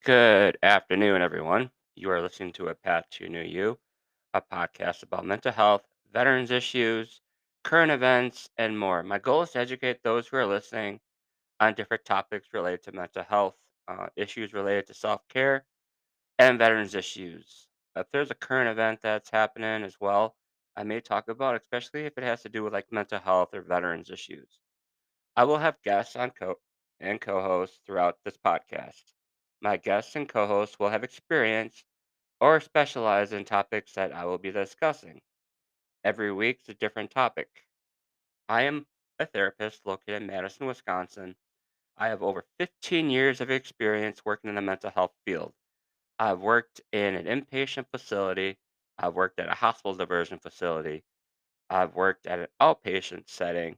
Good afternoon, everyone. You are listening to A Path to New You, a podcast about mental health, veterans issues, current events, and more. My goal is to educate those who are listening on different topics related to mental health, issues related to self care, and veterans issues. If there's a current event that's happening as well, I may talk about, especially if it has to do with like mental health or veterans issues. I will have guests on and co-hosts throughout this podcast. My guests and co-hosts will have experience or specialize in topics that I will be discussing. Every week's a different topic. I am a therapist located in Madison, Wisconsin. I have over 15 years of experience working in the mental health field. I've worked in an inpatient facility. I've worked at a hospital diversion facility. I've worked at an outpatient setting,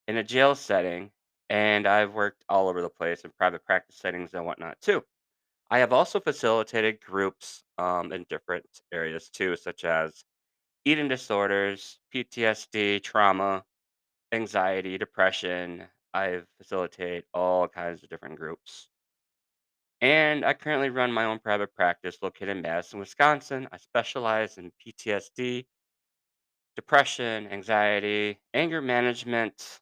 in a jail setting, and I've worked all over the place in private practice settings and whatnot too. I have also facilitated groups in different areas too, such as eating disorders, PTSD, trauma, anxiety, depression. I've facilitated all kinds of different groups. And I currently run my own private practice located in Madison, Wisconsin. I specialize in PTSD, depression, anxiety, anger management,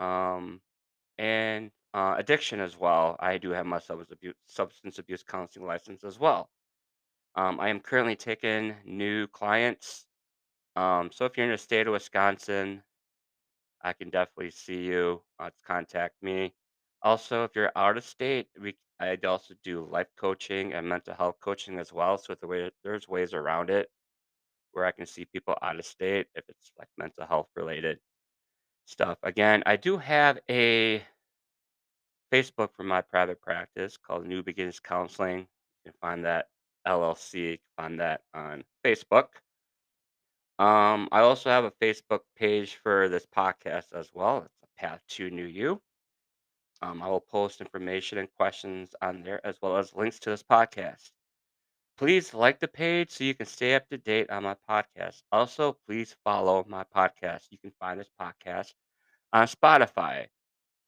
um, and addiction as well. I do have my substance abuse counseling license as well. I am currently taking new clients. So if you're in the state of Wisconsin, I can definitely see you. Contact me. Also, if you're out of state, I'd also do life coaching and mental health coaching as well. So there's ways around it where I can see people out of state if it's like mental health related stuff. Again, I do have a Facebook for my private practice called New Begins Counseling. You can find that LLC. You can find that on Facebook. I also have a Facebook page for this podcast as well. It's a Path to New You. I will post information and questions on there as well as links to this podcast. Please like the page so you can stay up to date on my podcast. Also, please follow my podcast. You can find this podcast on Spotify.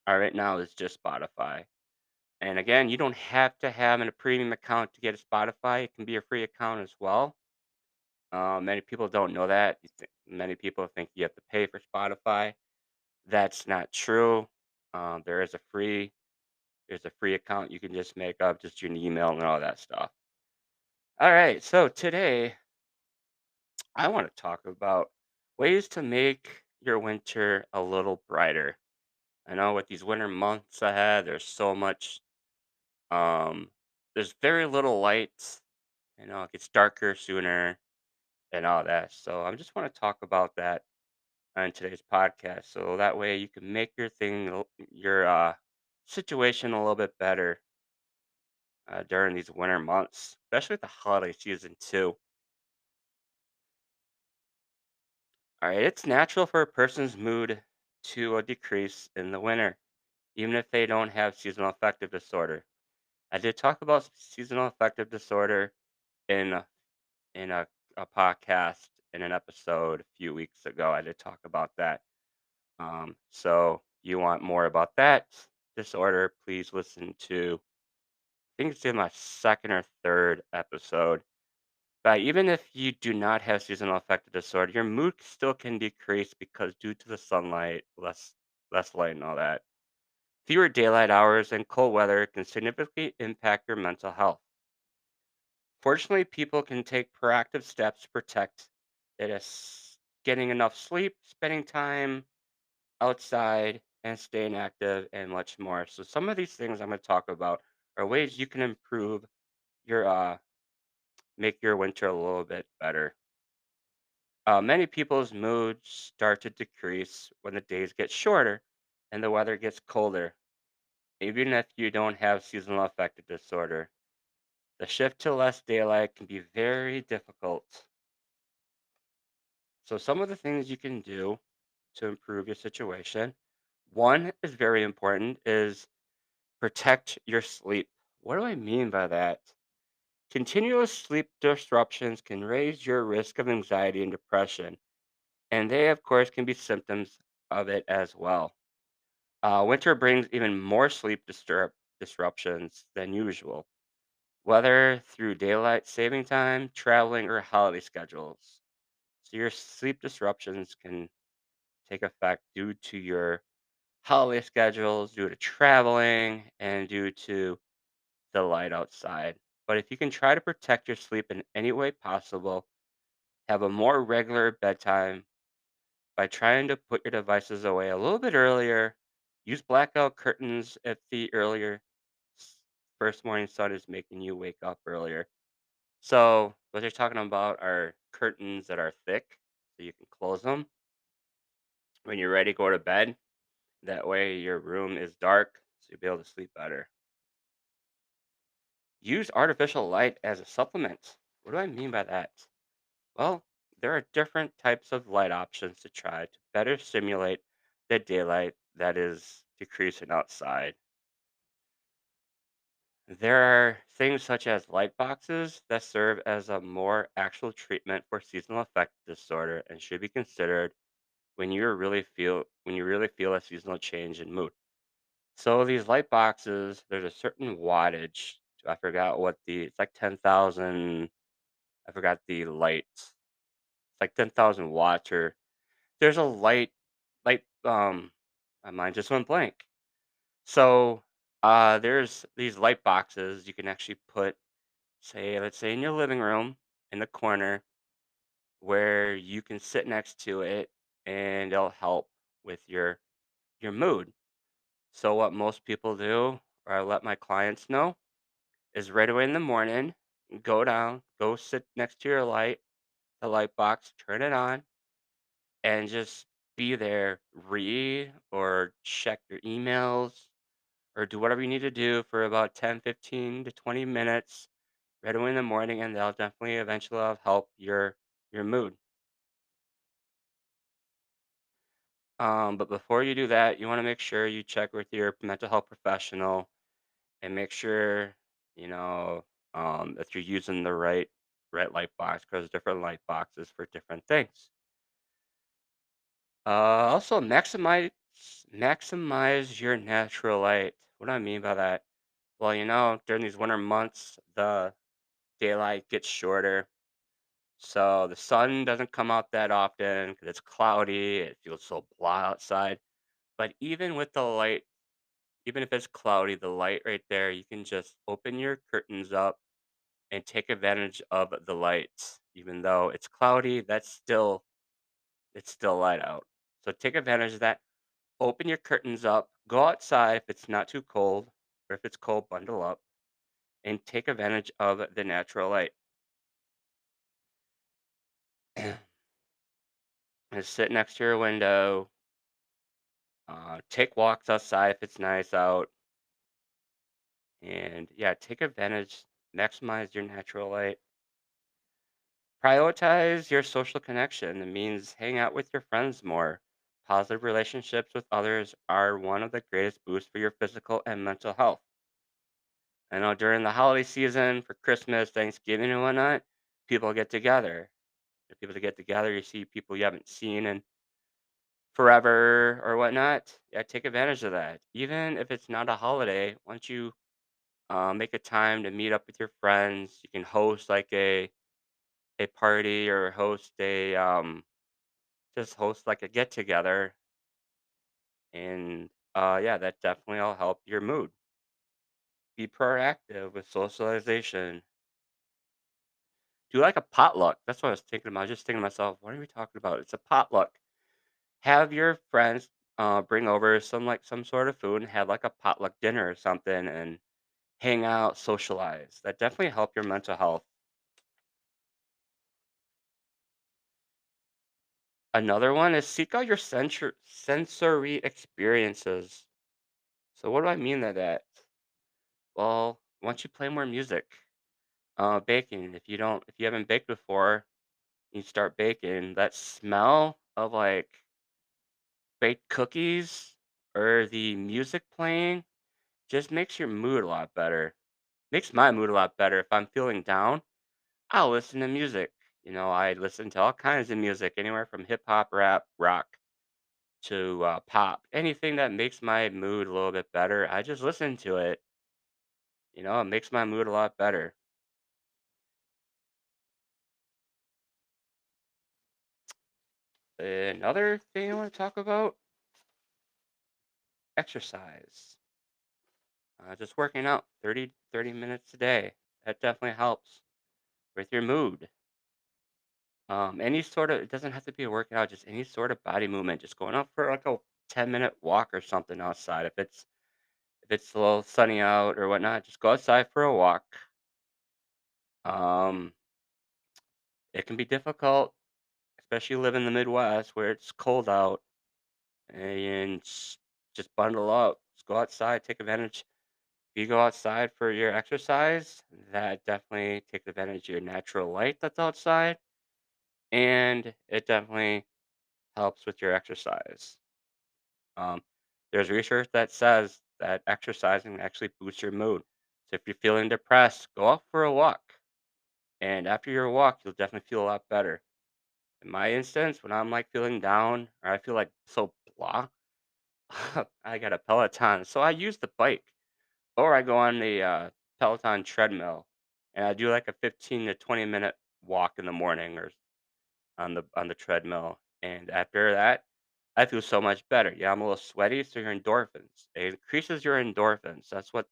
All right, now it's just Spotify. And again, you don't have to have a premium account to get a Spotify. It can be a free account as well. Many people don't know that. Many people think you have to pay for Spotify. That's not true. There is there's a free account you can just make up, just your email and all that stuff. All right, so today I want to talk about ways to make your winter a little brighter. I know with these winter months ahead, um, there's very little light. It gets darker sooner and all that. So I just want to talk about that on today's podcast. So that way you can make your situation a little bit better during these winter months, especially with the holiday season too. All right, it's natural for a person's mood to decrease in the winter, even if they don't have seasonal affective disorder. I did talk about seasonal affective disorder in in a podcast in an episode a few weeks ago. I did talk about that. So you want more about that disorder, please listen to I think it's in my second or third episode. But even if you do not have seasonal affective disorder, your mood still can decrease because due to the sunlight, less light and all that. Fewer daylight hours and cold weather can significantly impact your mental health. Fortunately, people can take proactive steps to protect it as getting enough sleep, spending time outside, and staying active, and much more. So, some of these things I'm going to talk about are ways you can improve your make your winter a little bit better. Many people's moods start to decrease when the days get shorter and the weather gets colder. Even if you don't have seasonal affective disorder, the shift to less daylight can be very difficult. So, some of the things you can do to improve your situation, one is very important, is protect your sleep. What do I mean by that? Continuous sleep disruptions can raise your risk of anxiety and depression, and they, of course, can be symptoms of it as well. Winter brings even more disruptions than usual. whether through daylight saving time, traveling, or holiday schedules. So your sleep disruptions can take effect due to your holiday schedules, due to traveling, and due to the light outside. But if you can try to protect your sleep in any way possible, have a more regular bedtime by trying to put your devices away a little bit earlier, use blackout curtains if the earlier s- first morning sun is making you wake up earlier. So, what they're talking about are curtains that are thick, so you can close them when you're ready to go to bed. That way, your room is dark, so you'll be able to sleep better. Use artificial light as a supplement. What do I mean by that? Well, there are different types of light options to try to better simulate the daylight that is decreasing outside. There are things such as light boxes that serve as a more actual treatment for seasonal affective disorder and should be considered when you really feel a seasonal change in mood. So these light boxes, there's a certain wattage. I forgot what the it's like 10,000. I forgot the light. It's like 10,000 watts or there's a light my mind just went blank. So there's these light boxes you can actually put, say, let's say in your living room in the corner where you can sit next to it and it'll help with your mood. So what most people do, or I let my clients know, is right away in the morning, go down, go sit next to your light, the light box, turn it on, and just be there, read or check your emails or do whatever you need to do for about 10, 15 to 20 minutes right away in the morning, and they'll definitely eventually help your mood. But before you do that, you want to make sure you check with your mental health professional and make sure you know that you're using the right light box because different light boxes for different things. Also, maximize your natural light. What do I mean by that? Well, during these winter months, the daylight gets shorter, so the sun doesn't come out that often because it's cloudy. It feels so blah outside. But even with the light, even if it's cloudy, the light right there, you can just open your curtains up and take advantage of the lights. Even though it's cloudy, it's still light out. So take advantage of that. Open your curtains up. Go outside if it's not too cold, or if it's cold, bundle up and take advantage of the natural light. And sit next to your window. Take walks outside if it's nice out, and yeah, take advantage. Maximize your natural light. Prioritize your social connection. It means hang out with your friends more. Positive relationships with others are one of the greatest boosts for your physical and mental health. I know during the holiday season for Christmas, Thanksgiving, and whatnot, people get together. People to get together, you see people you haven't seen in forever or whatnot. Yeah, take advantage of that. Even if it's not a holiday, once you make a time to meet up with your friends, you can host like a party or host a just host like a get together, and yeah, that definitely will help your mood. Be proactive with socialization. Do like a potluck. That's what I was thinking about. I was just thinking to myself, what are we talking about? It's a potluck. Have your friends bring over some sort of food and have like a potluck dinner or something and hang out, socialize. That definitely help your mental health. Another one is seek out your sensory experiences. So what do I mean by that? Well, once you play more music, baking. If you haven't baked before, you start baking. That smell of like baked cookies or the music playing just makes your mood a lot better. Makes my mood a lot better. If I'm feeling down, I'll listen to music. I listen to all kinds of music, anywhere from hip hop, rap, rock to pop. Anything that makes my mood a little bit better, I just listen to it. It makes my mood a lot better. Another thing I want to talk about, exercise. Just working out 30 minutes a day. That definitely helps with your mood. Any sort of, it doesn't have to be a workout, just any sort of body movement. Just going out for like a 10-minute walk or something outside. If it's a little sunny out or whatnot, just go outside for a walk. Um, it can be difficult, especially live in the Midwest where it's cold out, and just bundle up. Just go outside, take advantage. If you go outside for your exercise, that definitely takes advantage of your natural light that's outside, and it definitely helps with your exercise. Um, there's research that says that exercising actually boosts your mood. So if you're feeling depressed, go out for a walk. And after your walk, you'll definitely feel a lot better. In my instance, when I'm like feeling down or I feel like so blah, I got a Peloton. So I use the bike or I go on the Peloton treadmill and I do like a 15 to 20-minute walk in the morning or on the treadmill, and after that, I feel so much better. Yeah, I'm a little sweaty, so your endorphins. It increases your endorphins. That's what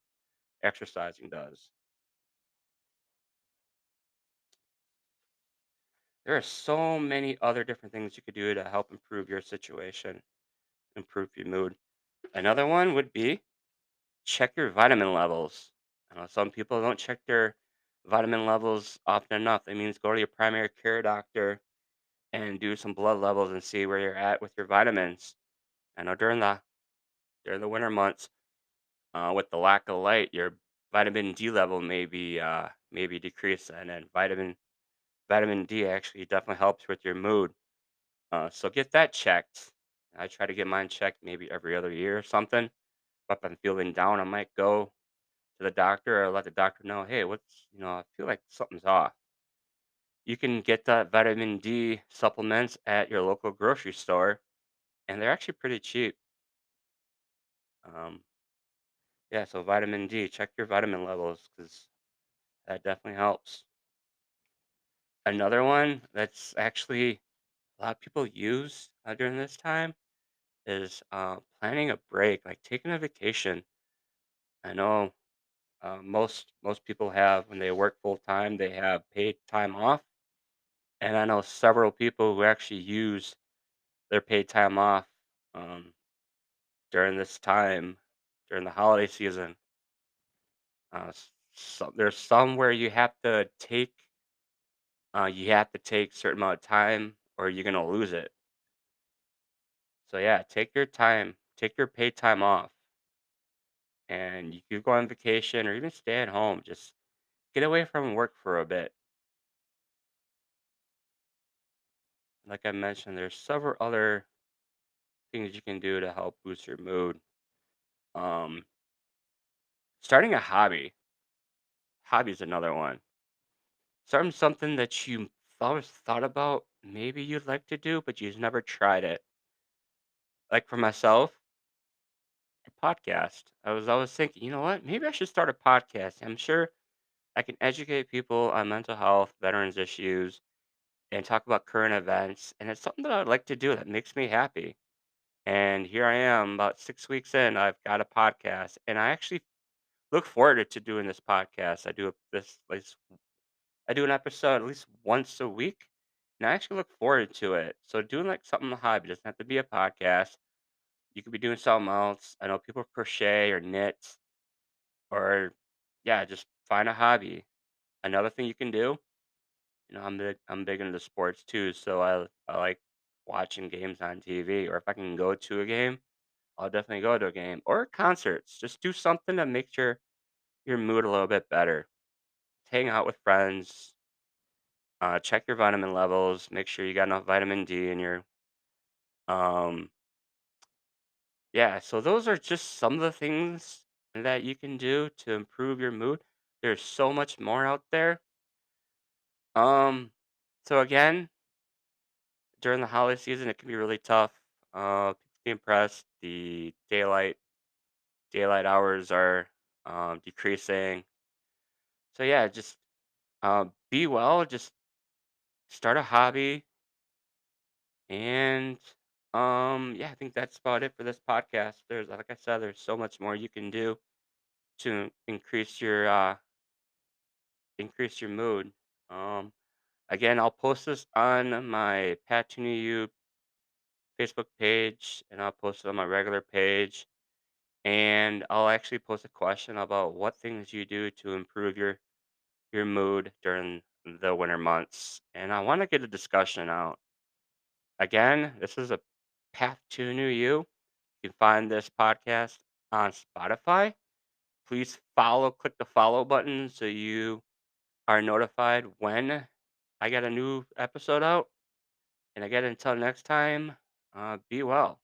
exercising does. There are so many other different things you could do to help improve your situation, improve your mood. Another one would be check your vitamin levels. I know some people don't check their vitamin levels often enough. That means go to your primary care doctor and do some blood levels and see where you're at with your vitamins. I know during the winter months, with the lack of light, your vitamin D level may be decreased, and then vitamin D actually definitely helps with your mood. So get that checked. I try to get mine checked maybe every other year or something. If I'm feeling down, I might go to the doctor or let the doctor know, hey, I feel like something's off. You can get that vitamin D supplements at your local grocery store, and they're actually pretty cheap. Um, yeah, so vitamin D, check your vitamin levels because that definitely helps. Another one that's actually a lot of people use during this time is planning a break, like taking a vacation. I know most people have when they work full time, they have paid time off, and I know several people who actually use their paid time off um, during this time, during the holiday season. There's some where you have to take certain amount of time, or you're gonna lose it. So yeah, take your time, take your paid time off, and you could go on vacation or even stay at home. Just get away from work for a bit. Like I mentioned, there's several other things you can do to help boost your mood. Um, Starting a hobby is another one. Starting something that you always thought about, maybe you'd like to do, but you've never tried it. Like for myself, a podcast. I was always thinking, you know what? Maybe I should start a podcast. I'm sure I can educate people on mental health, veterans issues, and talk about current events. And it's something that I'd like to do that makes me happy. And here I am, about 6 weeks in, I've got a podcast, and I actually look forward to doing this podcast. I do an episode at least once a week, and I actually look forward to it. So doing like something a hobby doesn't have to be a podcast. You could be doing something else. I know people crochet or knit or yeah, just find a hobby. Another thing you can do, I'm big into sports too, so I like watching games on TV, or if I can go to a game, I'll definitely go to a game or concerts. Just do something that makes your mood a little bit better. Hang out with friends, check your vitamin levels, make sure you got enough vitamin D in your um yeah, so those are just some of the things that you can do to improve your mood. There's so much more out there. Um so again, during the holiday season it can be really tough. People being pressed, the daylight hours are decreasing. So yeah, just be well, just start a hobby, And yeah, I think that's about it for this podcast. There's like I said, there's so much more you can do to increase your mood. Um Again, I'll post this on my Pat to Know You Facebook page, and I'll post it on my regular page. And I'll actually post a question about what things you do to improve your mood during the winter months. And I want to get a discussion out. Again, this is a Path to New You. You can find this podcast on Spotify. Please click the follow button so you are notified when I get a new episode out. And again, until next time, be well.